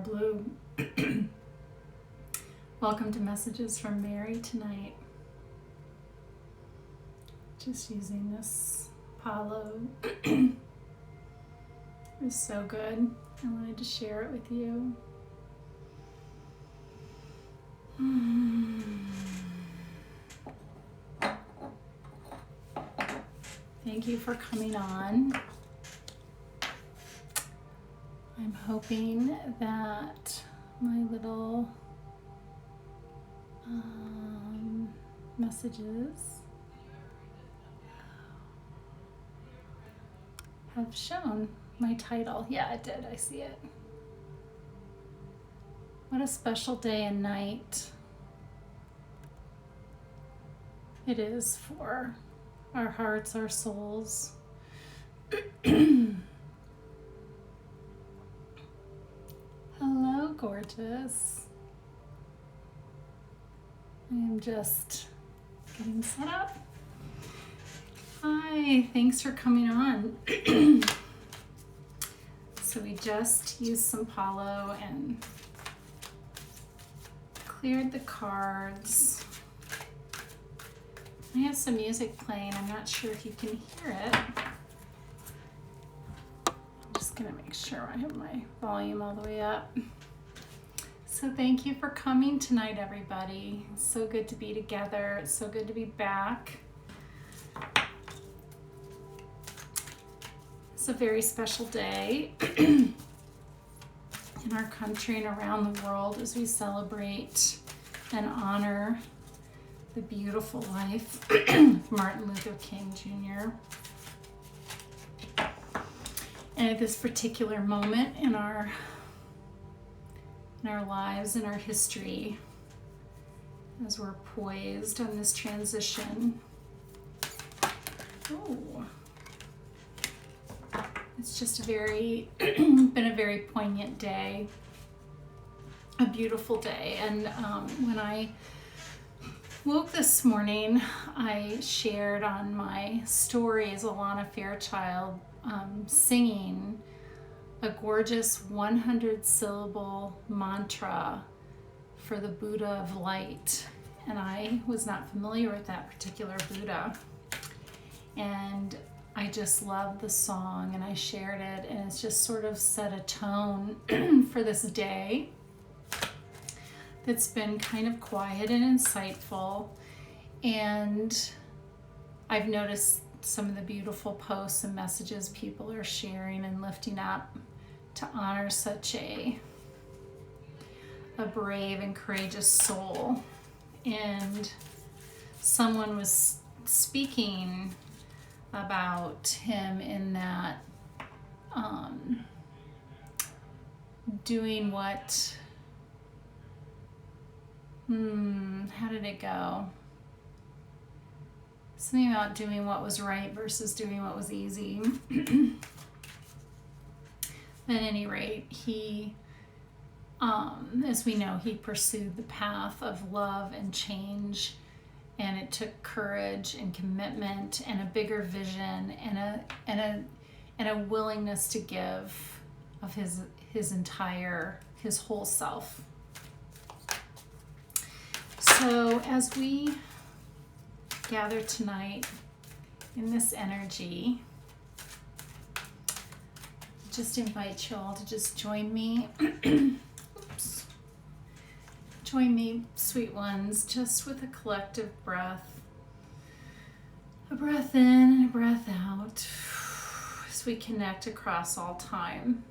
blue. Welcome to Messages from Mary tonight. Just using this Palo. It was so good. I wanted to share it with you. Thank you for coming on. I'm hoping that my little messages have shown my title. Yeah, it did. I see it. What a special day and night it is for our hearts, our souls. Hello, gorgeous. I am just getting set up. Hi, thanks for coming on. So we just used some Palo and cleared the cards. I have some music playing. I'm not sure if you can hear it. I'm just gonna make sure I have my volume all the way up. So thank you for coming tonight, everybody. It's so good to be together. It's so good to be back. It's a very special day in our country and around the world as we celebrate and honor the beautiful life of Martin Luther King Jr. And at this particular moment in our lives, in our history, as we're poised on this transition. Oh, it's just been a very poignant day, a beautiful day. And when I woke this morning, I shared on my stories Alana Fairchild singing a gorgeous 100-syllable mantra for the Buddha of light. And I was not familiar with that particular Buddha. And I just loved the song and I shared it, and it's just sort of set a tone for this day that's been kind of quiet and insightful. And I've noticed some of the beautiful posts and messages people are sharing and lifting up to honor such a brave and courageous soul. And someone was speaking about him in that doing what, how did it go? Something about doing what was right versus doing what was easy. At any rate, he, as we know, he pursued the path of love and change, and it took courage and commitment and a bigger vision and a willingness to give of his whole self. So as we gather tonight in this energy, just invite you all to just join me. Oops. Join me, sweet ones, just with a collective breath. A breath in and a breath out as we connect across all time.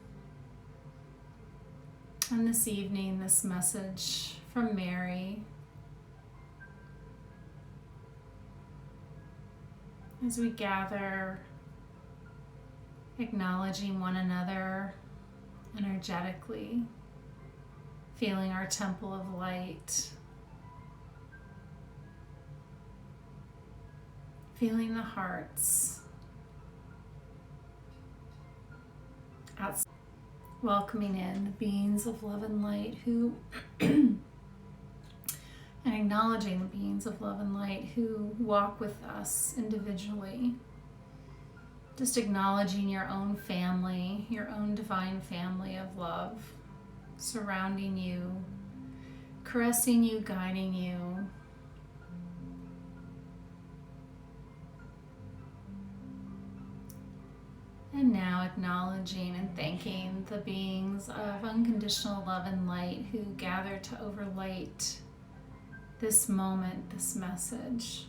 And this evening, this message from Mary, as we gather, acknowledging one another energetically, feeling our temple of light, feeling the hearts, welcoming in the beings of love and light who and acknowledging the beings of love and light who walk with us individually. Just acknowledging your own family, your own divine family of love, surrounding you, caressing you, guiding you. And now acknowledging and thanking the beings of unconditional love and light who gather to overlight this moment, this message.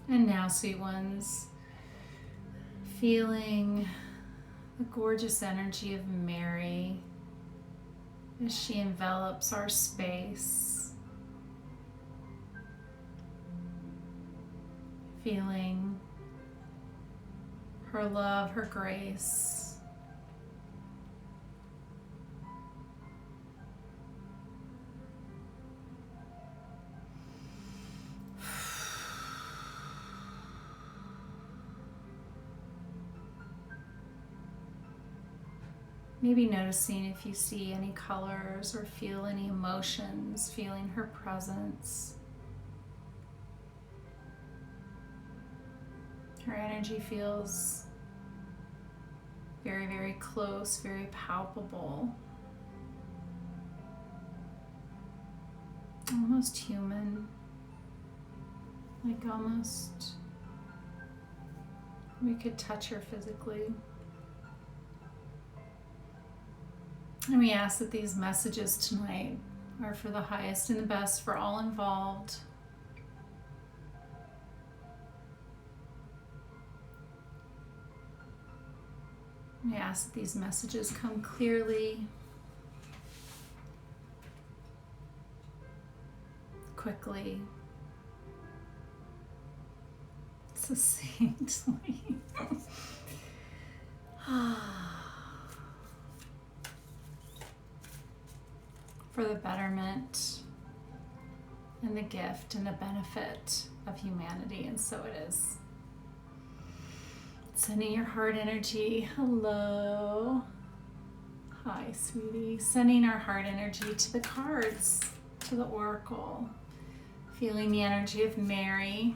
And now, sweet ones, feeling the gorgeous energy of Mary as she envelops our space. Feeling her love, her grace. Maybe noticing if you see any colors or feel any emotions, feeling her presence. Her energy feels very, very close, very palpable. Almost human. Like almost we could touch her physically. And we ask that these messages tonight are for the highest and the best for all involved. We ask that these messages come clearly, quickly, succinctly. For the betterment and the gift and the benefit of humanity, and so it is. Sending your heart energy, hello, hi sweetie. Sending our heart energy to the cards, to the oracle. Feeling the energy of Mary.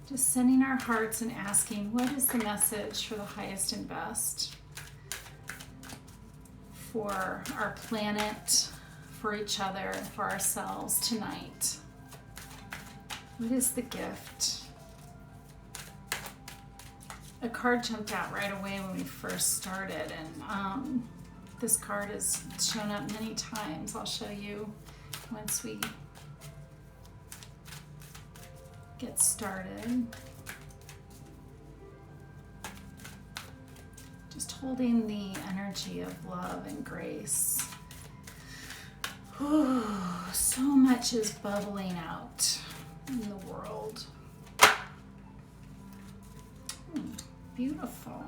Just sending our hearts and asking, what is the message for the highest and best? For our planet, for each other, for ourselves tonight. What is the gift? A card jumped out right away when we first started, and this card has shown up many times. I'll show you once we get started. Just holding the energy of love and grace. Ooh, so much is bubbling out in the world. Beautiful.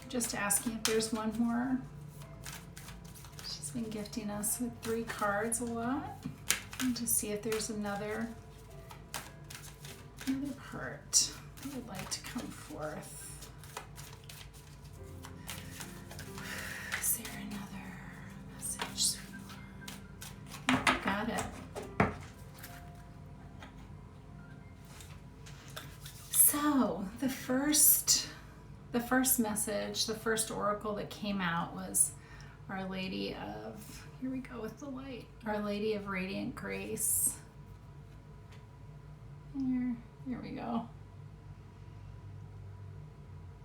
Just asking if there's one more. She's been gifting us with 3 cards a lot. And to see if there's another part that would like to come forth. Is there another message, sweetheart? You got it. So the first message, the first oracle that came out was Our Lady of, here we go with the light, Our Lady of Radiant Grace. Here we go.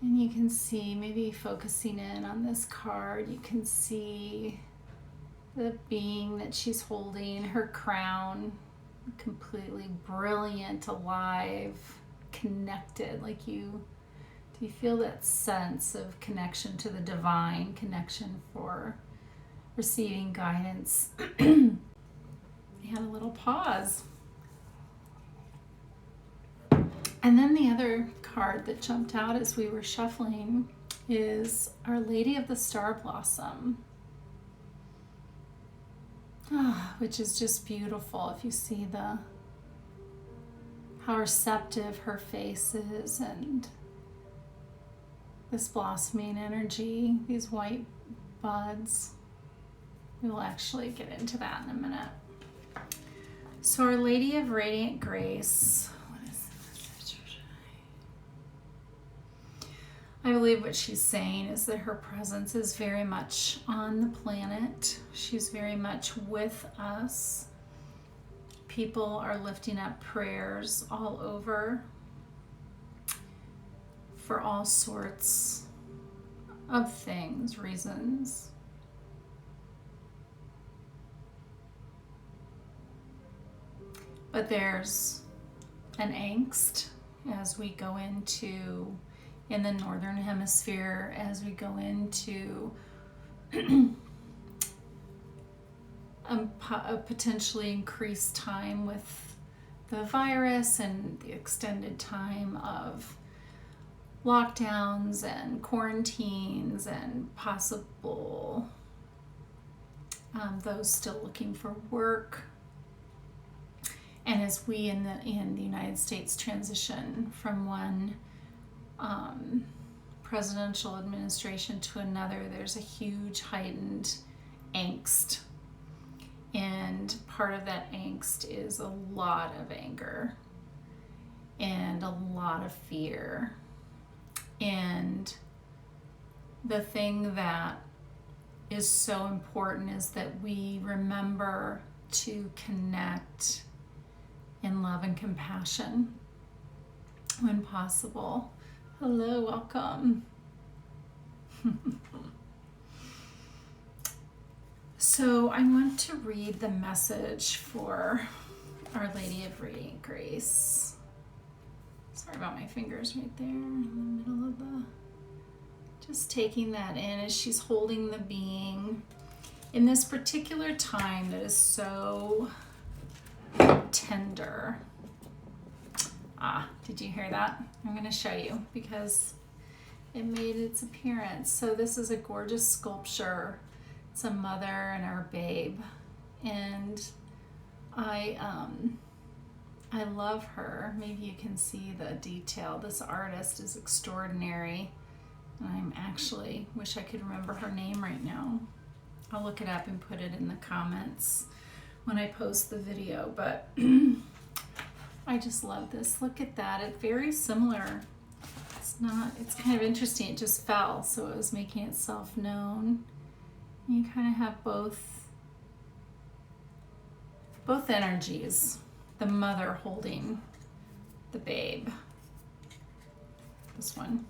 And you can see, maybe focusing in on this card, you can see the being that she's holding, her crown, completely brilliant, alive, connected. Like do you feel that sense of connection to the divine, connection for receiving guidance? We had a little pause. And then the other card that jumped out as we were shuffling is Our Lady of the Star Blossom, which is just beautiful. If you see how receptive her face is, and this blossoming energy, these white buds. We'll actually get into that in a minute. So Our Lady of Radiant Grace, what is I believe what she's saying is that her presence is very much on the planet. She's very much with us. People are lifting up prayers all over for all sorts of things, reasons. But there's an angst as we go into, in the northern hemisphere, as we go into a potentially increased time with the virus and the extended time of lockdowns and quarantines and possible those still looking for work. And as we in the United States transition from one presidential administration to another, there's a huge heightened angst. And part of that angst is a lot of anger and a lot of fear. And the thing that is so important is that we remember to connect in love and compassion when possible. Hello, welcome. So I want to read the message for Our Lady of Radiant Grace. Sorry about my fingers right there in the middle of the... Just taking that in as she's holding the being in this particular time that is so tender. Did you hear that? I'm going to show you because it made its appearance. So this is a gorgeous sculpture. It's a mother and her babe, and I love her. Maybe you can see the detail. This artist is extraordinary. I'm actually wish I could remember her name right now. I'll look it up and put it in the comments when I post the video, but I just love this. Look at that. It's very similar. It's kind of interesting. It just fell, so it was making itself known. You kind of have both energies. The mother holding the babe. This one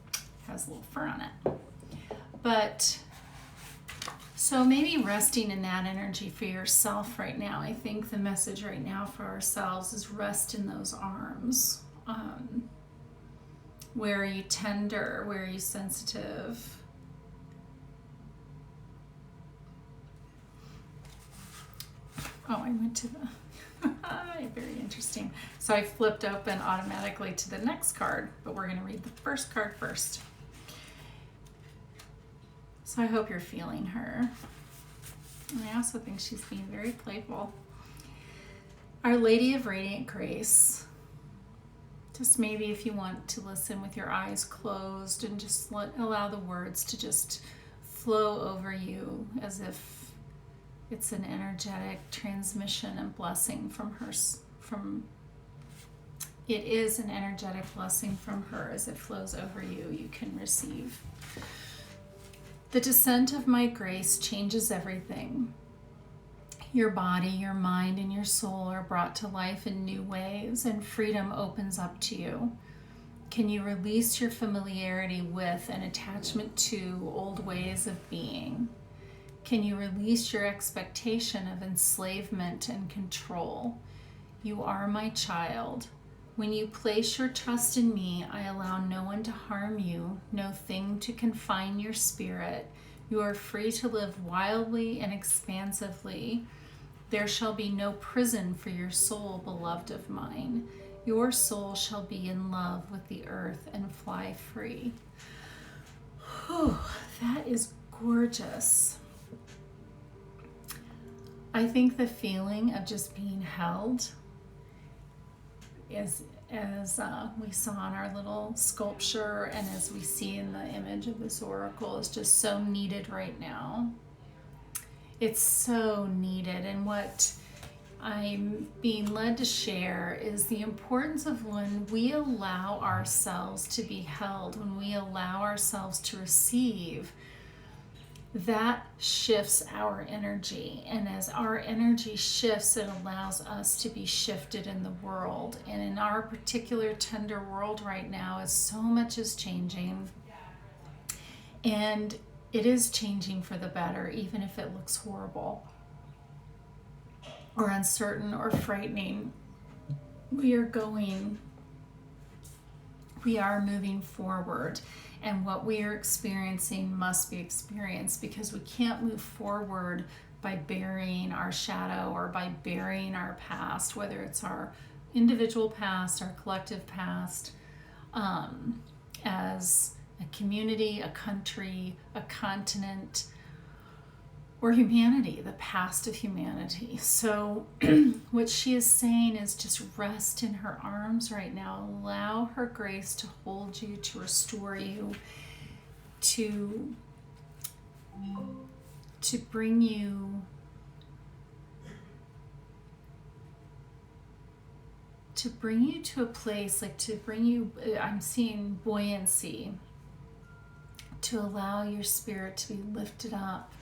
has a little fur on it. But so maybe resting in that energy for yourself right now. I think the message right now for ourselves is rest in those arms. Where are you tender? Where are you sensitive? Oh, I went to the... Very interesting. So I flipped open automatically to the next card, but we're going to read the first card first. So I hope you're feeling her. And I also think she's being very playful. Our Lady of Radiant Grace. Just maybe if you want to listen with your eyes closed and just allow the words to just flow over you as if it's an energetic transmission and blessing from her. It is an energetic blessing from her as it flows over you. You can receive. The descent of my grace changes everything. Your body, your mind, and your soul are brought to life in new ways, and freedom opens up to you. Can you release your familiarity with and attachment to old ways of being? Can you release your expectation of enslavement and control? You are my child. When you place your trust in me, I allow no one to harm you, no thing to confine your spirit. You are free to live wildly and expansively. There shall be no prison for your soul, beloved of mine. Your soul shall be in love with the earth and fly free. Whew, that is gorgeous. I think the feeling of just being held is, as we saw in our little sculpture and as we see in the image of this oracle, is just so needed right now. It's so needed. And what I'm being led to share is the importance of when we allow ourselves to be held, when we allow ourselves to receive, that shifts our energy. And as our energy shifts, it allows us to be shifted in the world. And in our particular tender world right now, as so much is changing, and it is changing for the better, even if it looks horrible or uncertain or frightening. We are moving forward, and what we are experiencing must be experienced, because we can't move forward by burying our shadow or by burying our past, whether it's our individual past, our collective past, as a community, a country, a continent, or humanity, the past of humanity. So what she is saying is just rest in her arms right now. Allow her grace to hold you, to restore you, to bring you to a place, like to bring you, I'm seeing buoyancy, to allow your spirit to be lifted up.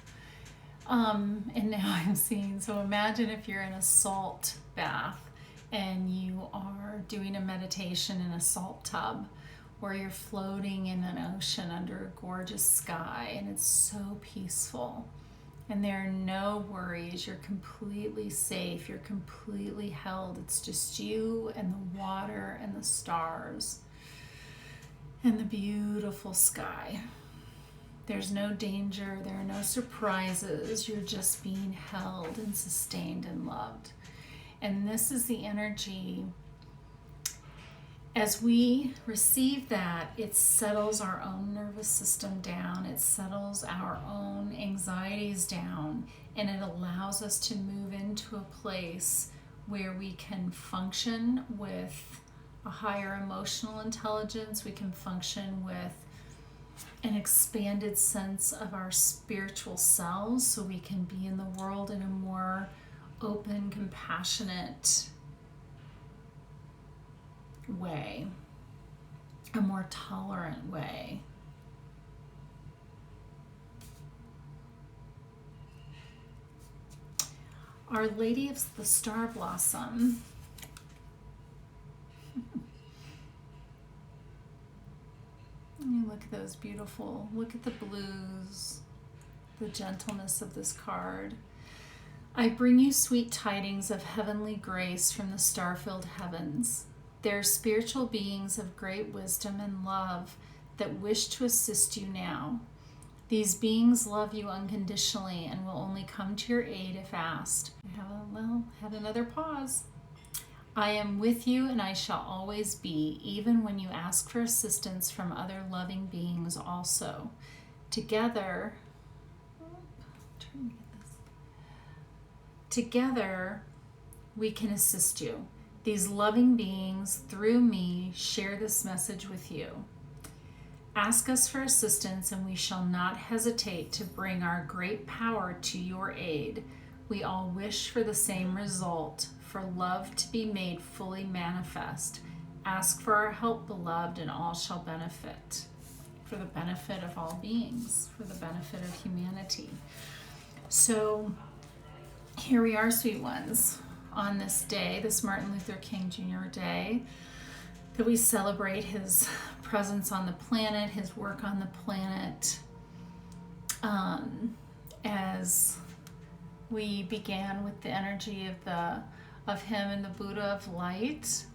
And now I'm seeing, so imagine if you're in a salt bath and you are doing a meditation in a salt tub, or you're floating in an ocean under a gorgeous sky, and it's so peaceful. And there are no worries. You're completely safe. You're completely held. It's just you and the water and the stars and the beautiful sky. There's no danger. There are no surprises. You're just being held and sustained and loved. And this is the energy. As we receive that, it settles our own nervous system down. It settles our own anxieties down. And it allows us to move into a place where we can function with a higher emotional intelligence. We can function with an expanded sense of our spiritual selves, so we can be in the world in a more open, compassionate way, a more tolerant way. Our Lady of the Star Blossom you look at those beautiful, look at the blues, the gentleness of this card. I bring you sweet tidings of heavenly grace from the star-filled heavens. They are spiritual beings of great wisdom and love that wish to assist you now. These beings love you unconditionally and will only come to your aid if asked. Had another pause. I am with you, and I shall always be, even when you ask for assistance from other loving beings also. Together we can assist you. These loving beings, through me, share this message with you. Ask us for assistance, and we shall not hesitate to bring our great power to your aid. We all wish for the same result, for love to be made fully manifest. Ask for our help, beloved, and all shall benefit. For the benefit of all beings, for the benefit of humanity. So here we are, sweet ones, on this day, this Martin Luther King Jr. Day, that we celebrate his presence on the planet, his work on the planet, as we began with the energy of him and the Buddha of light,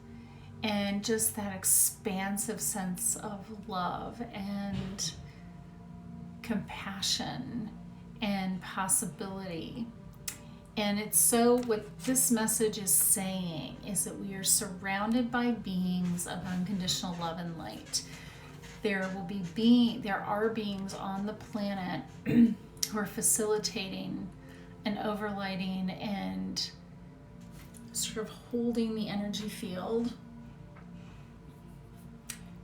and just that expansive sense of love and compassion and possibility. And it's so, what this message is saying is that we are surrounded by beings of unconditional love and light. There are beings on the planet who are facilitating and overlighting and sort of holding the energy field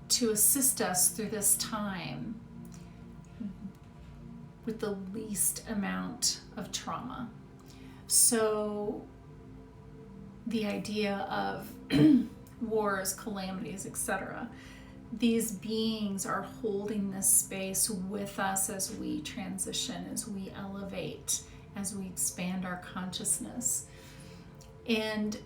to assist us through this time with the least amount of trauma. So the idea of wars, calamities, etc. These beings are holding this space with us as we transition, as we elevate, as we expand our consciousness. And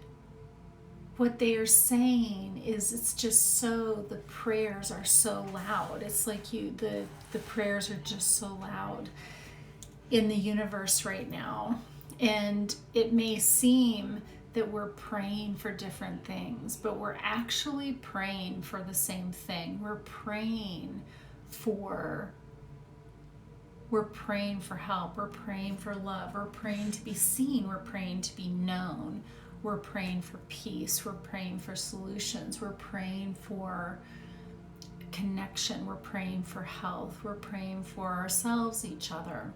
what they are saying is, it's just so, the prayers are so loud. It's like the prayers are just so loud in the universe right now. And it may seem that we're praying for different things, but we're actually praying for the same thing. We're praying for help. We're praying for love. We're praying to be seen. We're praying to be known. We're praying for peace. We're praying for solutions. We're praying for connection. We're praying for health. We're praying for ourselves, each other.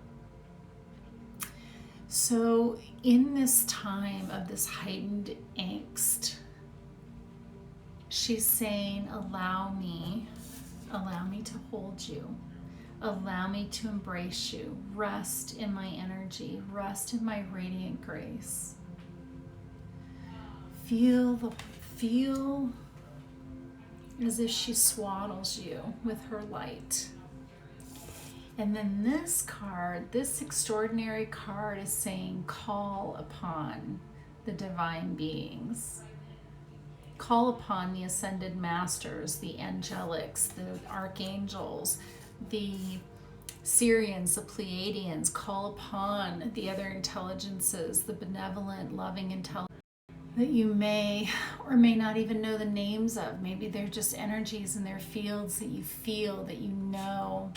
So in this time of this heightened angst, she's saying, allow me to hold you. Allow me to embrace you. Rest in my energy. Rest in my radiant grace. Feel as if she swaddles you with her light. And then this card, this extraordinary card, is saying, call upon the divine beings. Call upon the ascended masters, the angelics, the archangels, the Syrians, the Pleiadians. Call upon the other intelligences, the benevolent, loving intelligence that you may or may not even know the names of. Maybe they're just energies in their fields that you feel, that you know,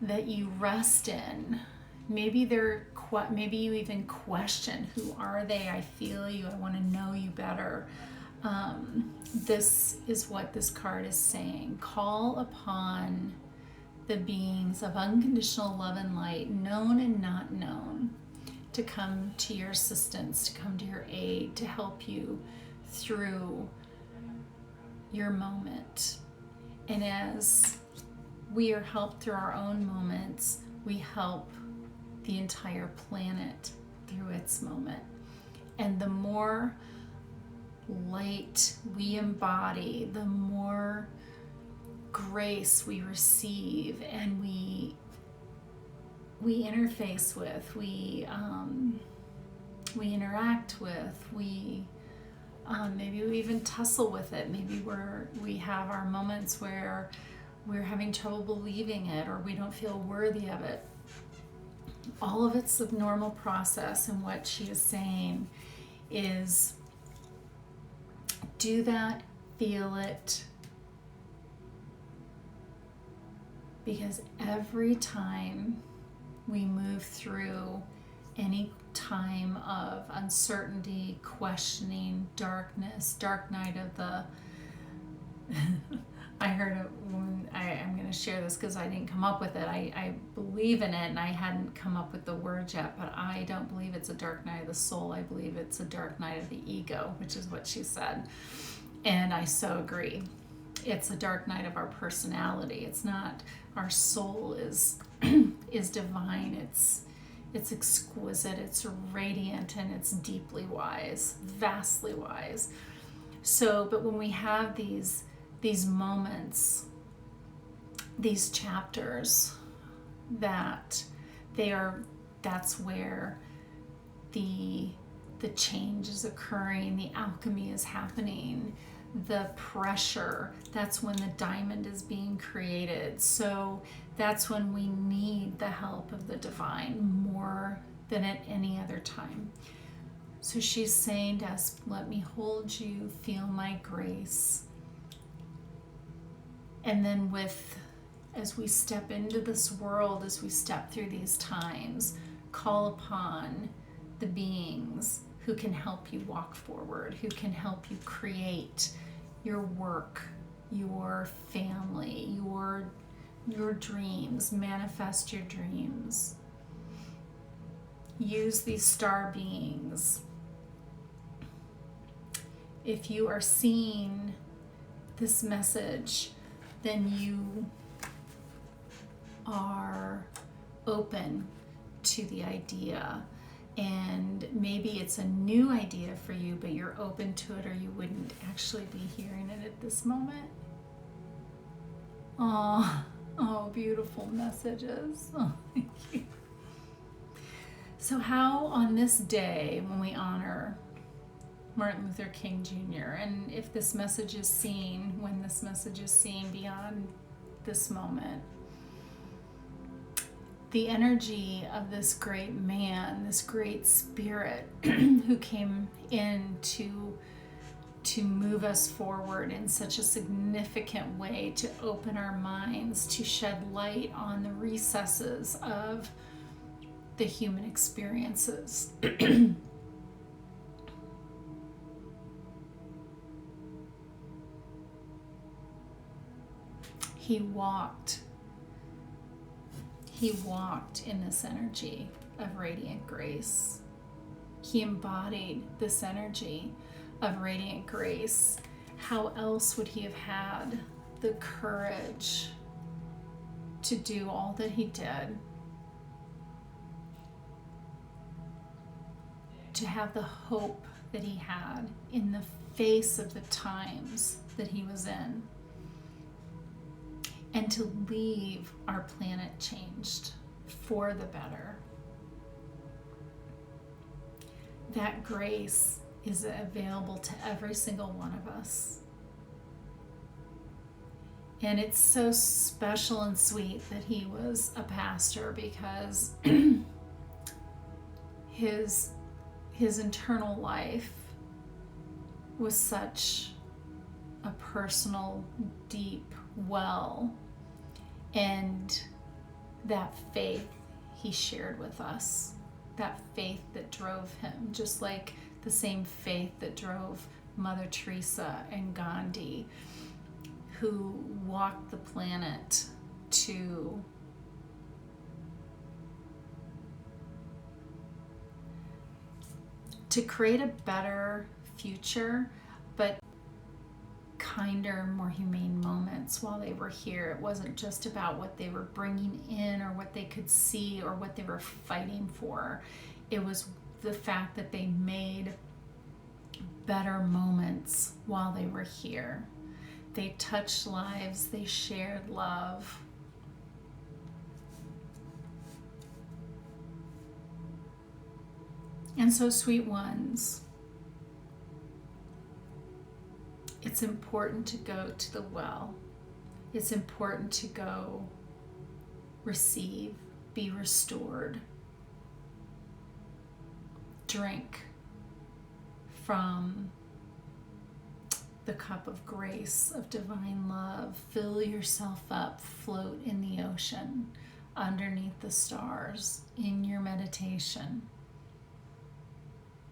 that you rest in. Maybe you even question, who are they? I feel you. I want to know you better. This is what this card is saying. Call upon the beings of unconditional love and light, known and not known, to come to your assistance, to come to your aid, to help you through your moment. And as we are helped through our own moments, we help the entire planet through its moment. And the more light we embody, the more grace we receive, and we interface with, we interact with, maybe we even tussle with it. Maybe we have our moments where we're having trouble believing it, or we don't feel worthy of it. All of it's a normal process, and what she is saying is, do that, feel it, because every time we move through any time of uncertainty, questioning, darkness, dark night of the I heard a woman, I'm going to share this because I didn't come up with it. I believe in it, and I hadn't come up with the word yet, but I don't believe it's a dark night of the soul. I believe it's a dark night of the ego, which is what she said. And I so agree. It's a dark night of our personality. It's not, our soul is divine. It's exquisite, it's radiant, and it's deeply wise, vastly wise. So, but when we have these moments, these chapters, that's where the change is occurring, the alchemy is happening, the pressure, that's when the diamond is being created. So that's when we need the help of the divine more than at any other time. So she's saying to us, let me hold you, feel my grace. And then as we step into this world, as we step through these times, call upon the beings who can help you walk forward, who can help you create your work, your family, your dreams, manifest your dreams. Use these star beings. If you are seeing this message, then you are open to the idea And maybe it's a new idea for you, but you're open to it, or you wouldn't actually be hearing it at this moment. Oh, beautiful messages. Oh, thank you. So how on this day, when we honor Martin Luther King Jr., and if this message is seen, when this message is seen beyond this moment, the energy of this great man, this great spirit who came in to move us forward in such a significant way, to open our minds, to shed light on the recesses of the human experiences. He walked in this energy of radiant grace. He embodied this energy of radiant grace. How else would he have had the courage to do all that he did? To have the hope that he had in the face of the times that he was in, and to leave our planet changed for the better. That grace is available to every single one of us. And it's so special and sweet that he was a pastor, because his internal life was such a personal, deep well, and that faith he shared with us, that faith that drove him, just like the same faith that drove Mother Teresa and Gandhi, who walked the planet to create a better future, but kinder, more humane moments while they were here. It wasn't just about what they were bringing in or what they could see or what they were fighting for. It was the fact that they made better moments while they were here. They touched lives, they shared love. And so, sweet ones, it's important to go to the well. It's important to go receive, be restored, drink from the cup of grace, of divine love. Fill yourself up, float in the ocean, underneath the stars, in your meditation.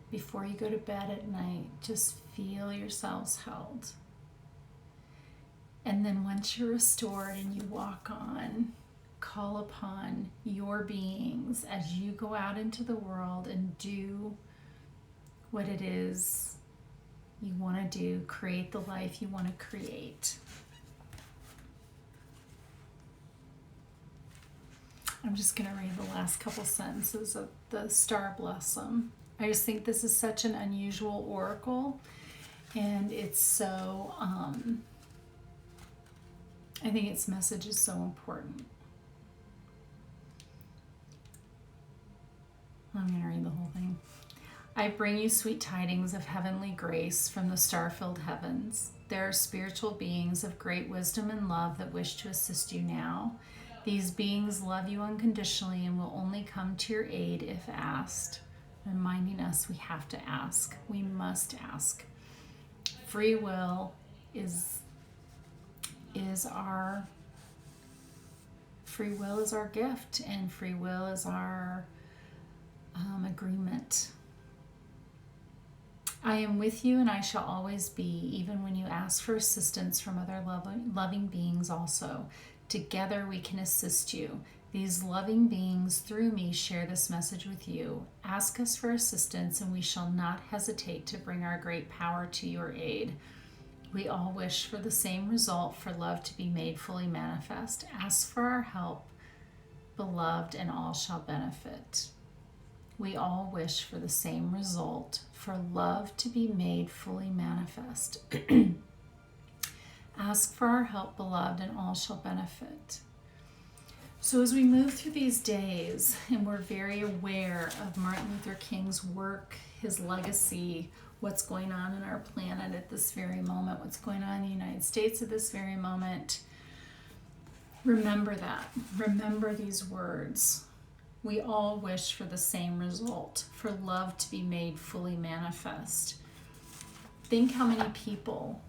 Before you go to bed at night, just feel yourselves held. And then once you're restored and you walk on, call upon your beings as you go out into the world and do what it is you want to do, create the life you want to create. I'm just going to read the last couple sentences of the Star Blossom. I just think this is such an unusual oracle, and it's so, I think its message is so important. I'm going to read the whole thing. I bring you sweet tidings of heavenly grace from the star-filled heavens. There are spiritual beings of great wisdom and love that wish to assist you now. These beings love you unconditionally and will only come to your aid if asked. Reminding us we have to ask. We must ask. Free will is our gift, and free will is our agreement. I am with you, and I shall always be, even when you ask for assistance from other loving beings also. Together we can assist you. These loving beings through me share this message with you. Ask us for assistance, and we shall not hesitate to bring our great power to your aid. We all wish for the same result, for love to be made fully manifest. Ask for our help, beloved, and all shall benefit. We all wish for the same result, for love to be made fully manifest. Ask for our help, beloved, and all shall benefit. So as we move through these days, and we're very aware of Martin Luther King's work, his legacy, what's going on in our planet at this very moment, what's going on in the United States at this very moment, remember that. Remember these words. We all wish for the same result, for love to be made fully manifest. Think how many people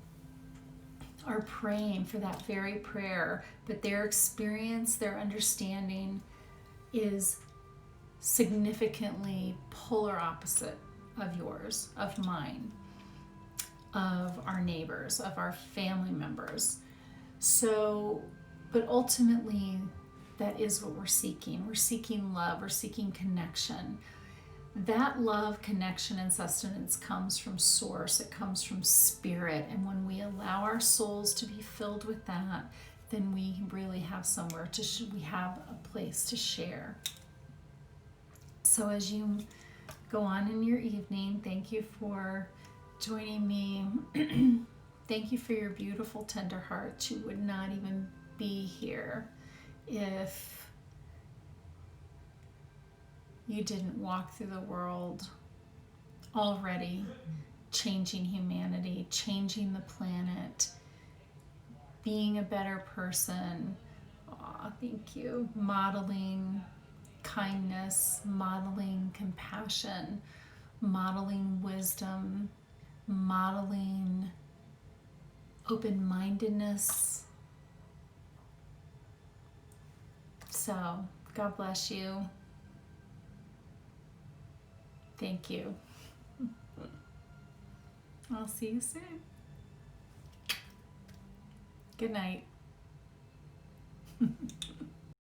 are praying for that very prayer, but their experience, their understanding is significantly polar opposite of yours, of mine, of our neighbors, of our family members. So, but ultimately, that is what we're seeking. We're seeking love, we're seeking connection. That love, connection, and sustenance comes from source. It comes from spirit. And when we allow our souls to be filled with that, then we really have somewhere to, we have a place to share. So as you go on in your evening, thank you for joining me. Thank you for your beautiful, tender heart. You would not even be here if you didn't walk through the world already changing humanity, changing the planet, being a better person. Aw, thank you. Modeling kindness, modeling compassion, modeling wisdom, modeling open-mindedness. So, God bless you. Thank you. I'll see you soon. Good night.